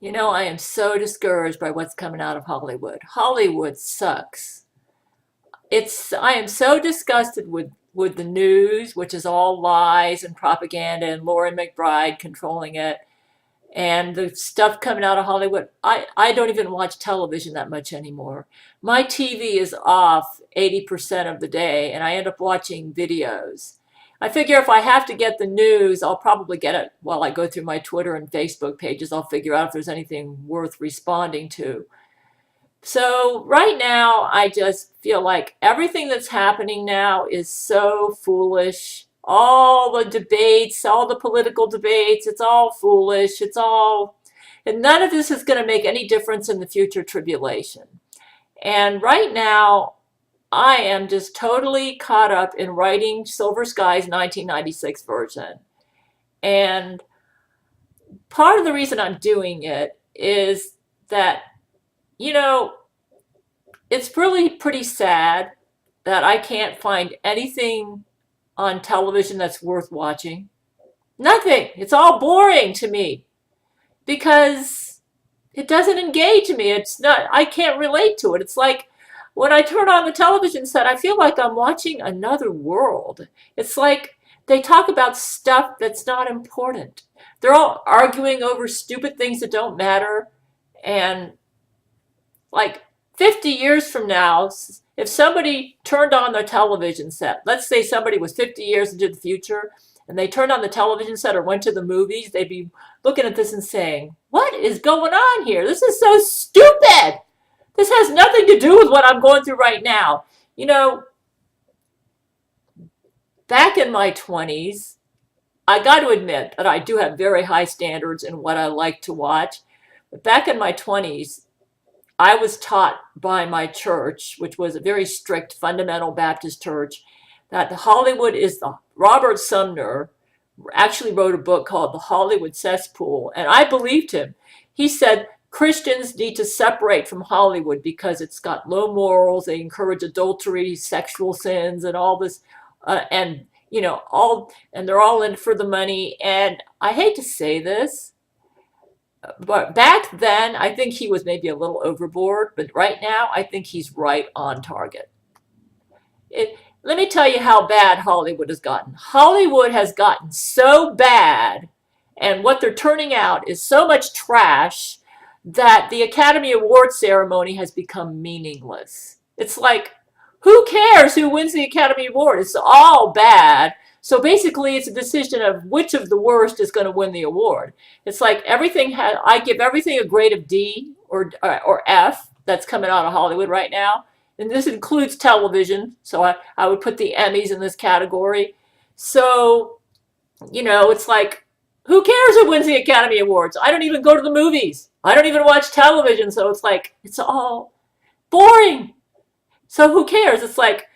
You know, I am so discouraged by what's coming out of Hollywood. Hollywood sucks. I am so disgusted with the news, which is all lies and propaganda and Lauren McBride controlling it and the stuff coming out of Hollywood. I don't even watch television that much anymore. My TV is off 80% of the day and I end up watching videos. I figure if I have to get the news, I'll probably get it while I go through my Twitter and Facebook pages. I'll figure out if there's anything worth responding to. So right now, I just feel like everything that's happening now is so foolish. All the debates, all the political debates, it's all foolish. And none of this is going to make any difference in the future tribulation. And right now, I am just totally caught up in writing Silver Skies 1996 version. And part of the reason I'm doing it is that, you know, it's really pretty sad that I can't find anything on television that's worth watching. Nothing. It's all boring to me because it doesn't engage me. I can't relate to it. It's like when I turn on the television set, I feel like I'm watching another world. It's like they talk about stuff that's not important. They're all arguing over stupid things that don't matter. And like 50 years from now, if somebody turned on their television set, let's say somebody was 50 years into the future and they turned on the television set or went to the movies, they'd be looking at this and saying, what is going on here? This is so stupid. This has nothing to do with what I'm going through right now. You know, back in my 20s, I got to admit that I do have very high standards in what I like to watch. But back in my 20s, I was taught by my church, which was a very strict fundamental Baptist church, that Hollywood is the Robert Sumner actually wrote a book called The Hollywood Cesspool, and I believed him. He said Christians need to separate from Hollywood because it's got low morals, they encourage adultery, sexual sins, and all this, and you know, and they're all in for the money. And I hate to say this, but back then, I think he was maybe a little overboard, but right now, I think he's right on target. Let me tell you how bad Hollywood has gotten. Hollywood has gotten so bad, and what they're turning out is so much trash that the Academy Award ceremony has become meaningless. It's like, who cares who wins the Academy Award? It's all bad. So basically, it's a decision of which of the worst is going to win the award. It's like I give everything a grade of D or F that's coming out of Hollywood right now. And this includes television. So I would put the Emmys in this category. So, you know, it's like, who cares who wins the Academy Awards? I don't even go to the movies. I don't even watch television. So it's like, it's all boring. So who cares? It's like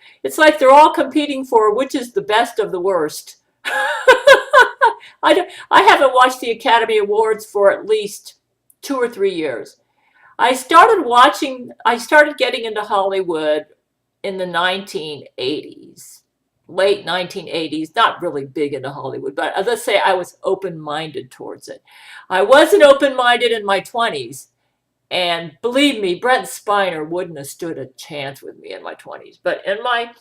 they're all competing for which is the best of the worst. I haven't watched the Academy Awards for at least 2 or 3 years. I started getting into Hollywood in the 1980s, late 1980s, not really big into Hollywood, but let's say I was open-minded towards it. I wasn't open-minded in my 20s. And believe me, Brent Spiner wouldn't have stood a chance with me in my 20s. But in my,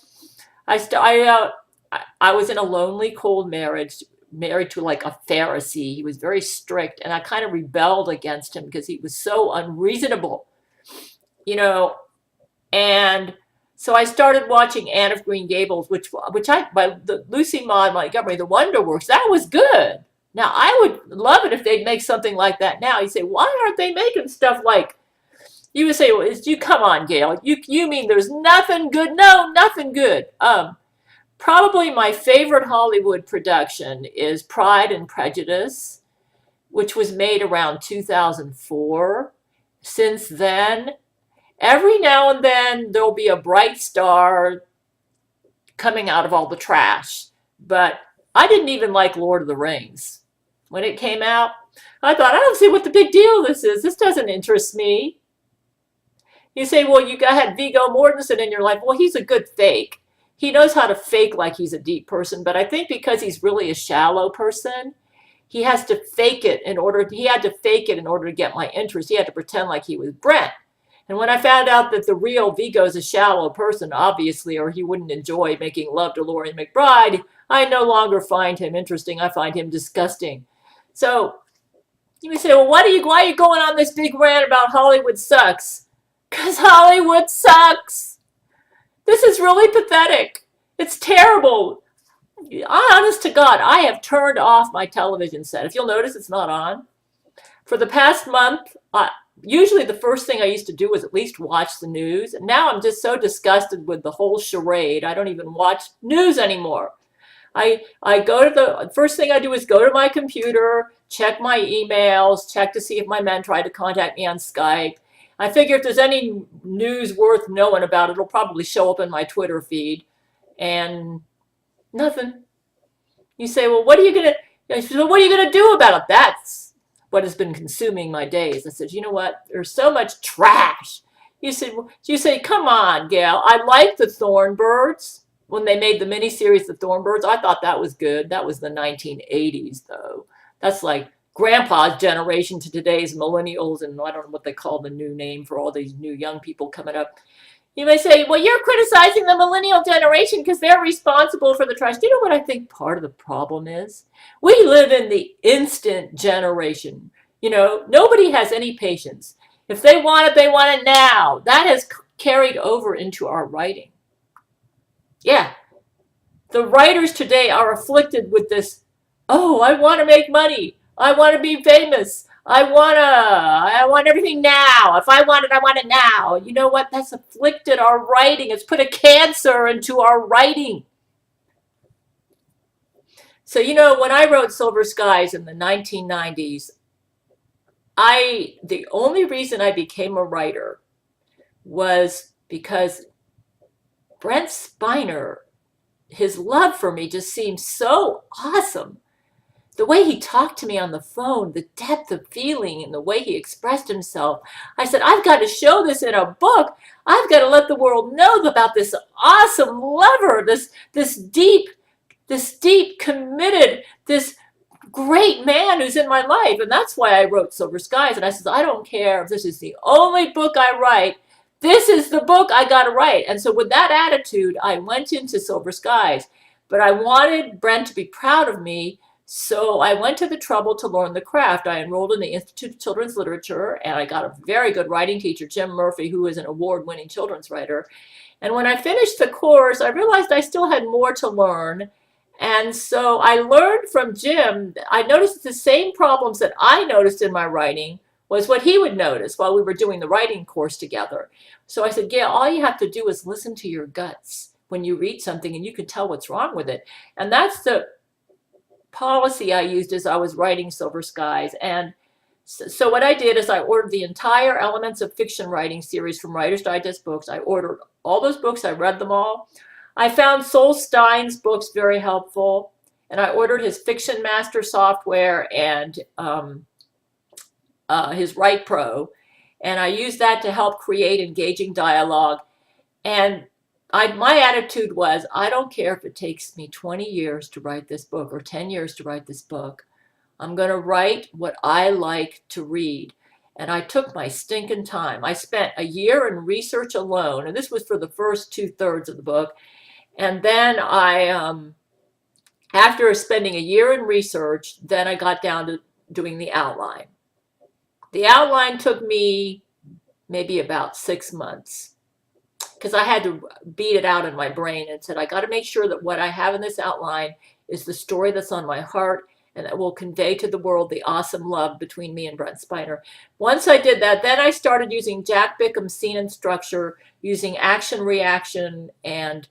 I was in a lonely, cold marriage, married to like a Pharisee. He was very strict, and I kind of rebelled against him because he was so unreasonable, you know. And so I started watching Anne of Green Gables, which I by the Lucy Maud Montgomery, The Wonder Works. That was good. Now I would love it if they'd make something like that now. You say, why aren't they making stuff like? You would say, well, you come on, Gail. You mean there's nothing good? No, nothing good. Probably my favorite Hollywood production is Pride and Prejudice, which was made around 2004. Since then, every now and then there'll be a bright star coming out of all the trash. But I didn't even like Lord of the Rings. When it came out, I thought, I don't see what the big deal this is. This doesn't interest me. You say, well, had Viggo Mortensen in your life. Well, he's a good fake. He knows how to fake like he's a deep person. But I think because he's really a shallow person, he has to fake it in order, he had to fake it in order to get my interest. He had to pretend like he was Brent. And when I found out that the real Vigo is a shallow person, obviously, or he wouldn't enjoy making love to Laurie McBride, I no longer find him interesting. I find him disgusting. So you may say, well, why are you going on this big rant about Hollywood sucks? Because Hollywood sucks. This is really pathetic. It's terrible. Honest to God, I have turned off my television set. If you'll notice, it's not on. For the past month, usually the first thing I used to do was at least watch the news. And now I'm just so disgusted with the whole charade. I don't even watch news anymore. I go to the first thing I do is go to my computer, check my emails, check to see if my men tried to contact me on Skype. I figure if there's any news worth knowing about, it'll probably show up in my Twitter feed. And nothing. You say, well, what are you gonna do about it? That's what has been consuming my days. I said, you know what? There's so much trash. You say, come on, Gail. I like the Thornbirds. When they made the miniseries The Thornbirds, I thought that was good. That was the 1980s, though. That's like Grandpa's generation to today's millennials, and I don't know what they call the new name for all these new young people coming up. You may say, well, you're criticizing the millennial generation because they're responsible for the trash. Do you know what I think part of the problem is? We live in the instant generation. You know, nobody has any patience. If they want it, they want it now. That has carried over into our writing. Yeah, the writers today are afflicted with this, oh, I want to make money. I want to be famous. I want everything now. If I want it now. You know what? That's afflicted our writing. It's put a cancer into our writing. So, you know, when I wrote Silver Skies in the 1990s, the only reason I became a writer was because Brent Spiner, his love for me just seemed so awesome. The way he talked to me on the phone, the depth of feeling and the way he expressed himself. I said, I've got to show this in a book. I've got to let the world know about this awesome lover, this deep, committed, this great man who's in my life. And that's why I wrote Silver Skies. And I said, I don't care if this is the only book I write. This is the book I got to write. And so with that attitude, I went into Silver Skies. But I wanted Brent to be proud of me. So I went to the trouble to learn the craft. I enrolled in the Institute of Children's Literature, and I got a very good writing teacher, Jim Murphy, who is an award-winning children's writer. And when I finished the course, I realized I still had more to learn. And so I learned from Jim. I noticed the same problems that I noticed in my writing was what he would notice while we were doing the writing course together. So I said, Gail, all you have to do is listen to your guts when you read something, and you can tell what's wrong with it. And that's the policy I used as I was writing Silver Skies. And so what I did is I ordered the entire Elements of Fiction writing series from Writer's Digest books. I ordered all those books. I read them all. I found Sol Stein's books very helpful. And I ordered his Fiction Master software and his Write Pro. And I used that to help create engaging dialogue. And my attitude was, I don't care if it takes me 20 years to write this book or 10 years to write this book. I'm going to write what I like to read. And I took my stinking time. I spent a year in research alone, and this was for the first 2/3 of the book. And then after spending a year in research, then I got down to doing the outline. The outline took me maybe about 6 months, because I had to beat it out in my brain and said, I got to make sure that what I have in this outline is the story that's on my heart and that will convey to the world the awesome love between me and Brent Spiner. Once I did that, then I started using Jack Bickham's Scene and Structure, using action, reaction, and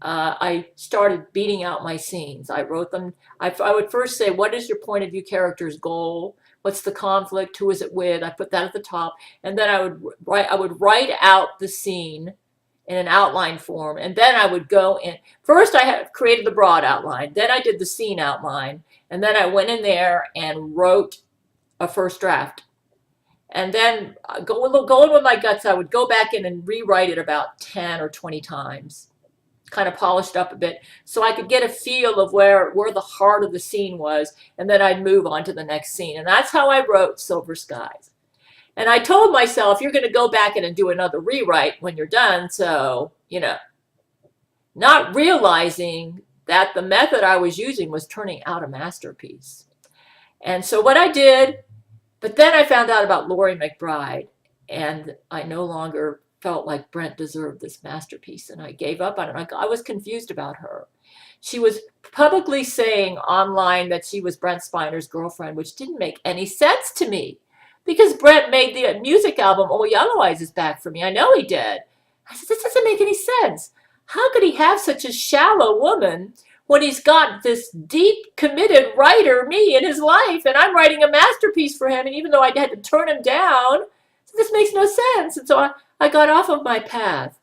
I started beating out my scenes. I wrote them. I would first say, what is your point of view character's goal? What's the conflict? Who is it with? I put that at the top. And then I would write out the scene in an outline form, and then I would go in. First, I had created the broad outline. Then I did the scene outline, and then I went in there and wrote a first draft. And then going with my guts, I would go back in and rewrite it about 10 or 20 times. kind of polished up a bit so I could get a feel of where the heart of the scene was, and then I'd move on to the next scene. And that's how I wrote Silver Skies. And I told myself, you're going to go back in and do another rewrite when you're done. So, not realizing that the method I was using was turning out a masterpiece. And so what I did, but then I found out about Laurie McBride, and I no longer felt like Brent deserved this masterpiece, and I gave up on it. I was confused about her. She was publicly saying online that she was Brent Spiner's girlfriend, which didn't make any sense to me, because Brent made the music album Oh Yellow Eyes Is Back for Me. I know he did. I said, this doesn't make any sense. How could he have such a shallow woman when he's got this deep, committed writer, me, in his life, and I'm writing a masterpiece for him, and even though I had to turn him down, this makes no sense. And so I got off of my path,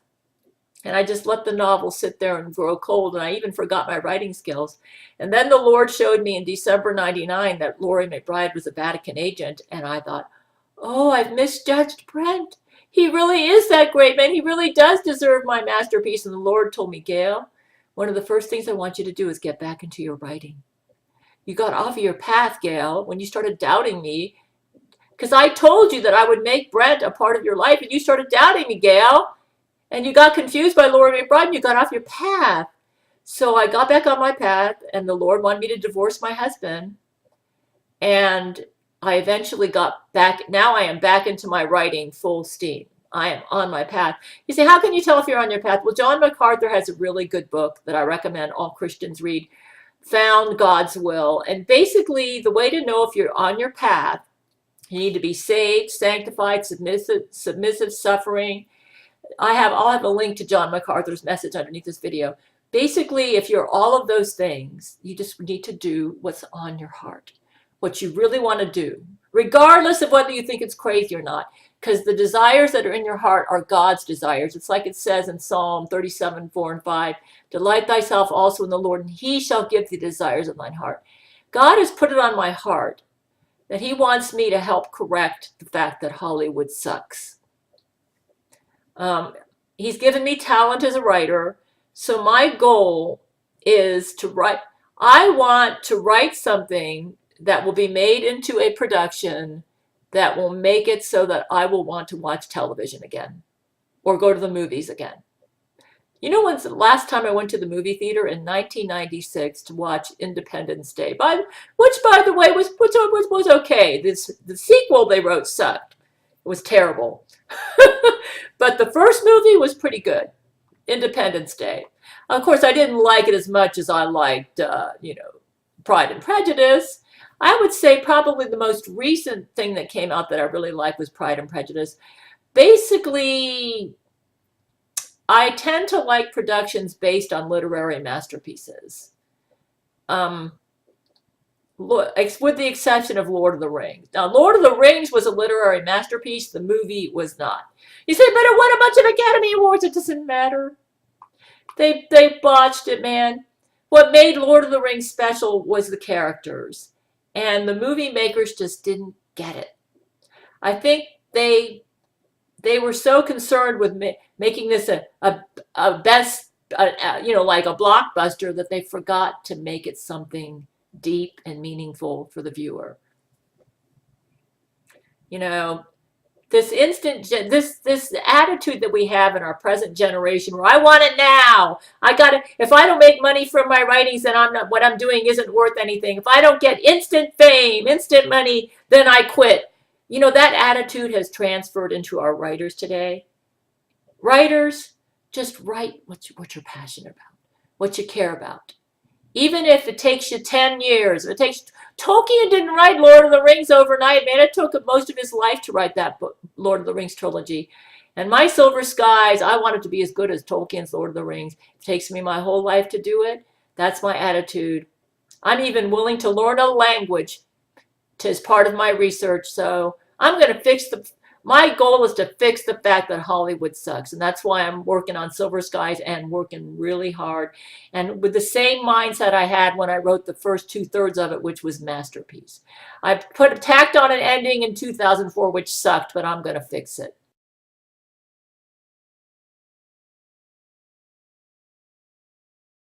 and I just let the novel sit there and grow cold, and I even forgot my writing skills. And then the Lord showed me in December 99 that Laurie McBride was a Vatican agent, and I thought, oh, I've misjudged Brent. He really is that great man. He really does deserve my masterpiece. And the Lord told me, Gail, one of the first things I want you to do is get back into your writing. You got off of your path, Gail, when you started doubting me, because I told you that I would make Brent a part of your life, and you started doubting me, Gail. And you got confused by Laurie McBride, and you got off your path. So I got back on my path, and the Lord wanted me to divorce my husband. And I eventually got back. Now I am back into my writing full steam. I am on my path. You say, how can you tell if you're on your path? Well, John MacArthur has a really good book that I recommend all Christians read, Found God's Will. And basically, the way to know if you're on your path, you need to be saved, sanctified, submissive, suffering. I'll have a link to John MacArthur's message underneath this video. Basically, if you're all of those things, you just need to do what's on your heart, what you really want to do, regardless of whether you think it's crazy or not, because the desires that are in your heart are God's desires. It's like it says in Psalm 37, 4 and 5, delight thyself also in the Lord, and he shall give thee desires of thine heart. God has put it on my heart that he wants me to help correct the fact that Hollywood sucks. He's given me talent as a writer, so my goal is to write. I want to write something that will be made into a production that will make it so that I will want to watch television again or go to the movies again. You know when's the last time I went to the movie theater? In 1996 to watch Independence Day, which by the way was okay. The sequel they wrote sucked. It was terrible. But the first movie was pretty good, Independence Day. Of course, I didn't like it as much as I liked, Pride and Prejudice. I would say probably the most recent thing that came out that I really liked was Pride and Prejudice. Basically, I tend to like productions based on literary masterpieces. With the exception of Lord of the Rings. Now, Lord of the Rings was a literary masterpiece. The movie was not. You say, but it won a bunch of Academy Awards. It doesn't matter. They botched it, man. What made Lord of the Rings special was the characters. And the movie makers just didn't get it. I think they were so concerned with making this a best, like a blockbuster, that they forgot to make it something deep and meaningful for the viewer. This attitude that we have in our present generation, where I want it now. If I don't make money from my writings, then what I'm doing isn't worth anything. If I don't get instant fame, instant money, then I quit. That attitude has transferred into our writers today. Writers, just write what you're passionate about, what you care about. Even if it takes you 10 years, Tolkien didn't write Lord of the Rings overnight, man. It took most of his life to write that book, Lord of the Rings trilogy. And my Silver Skies, I want it to be as good as Tolkien's Lord of the Rings. It takes me my whole life to do it. That's my attitude. I'm even willing to learn a language as part of my research. So I'm going to my goal is to fix the fact that Hollywood sucks. And that's why I'm working on Silver Skies and working really hard. And with the same mindset I had when I wrote the first 2/3 of it, which was masterpiece. I tacked on an ending in 2004, which sucked, but I'm going to fix it.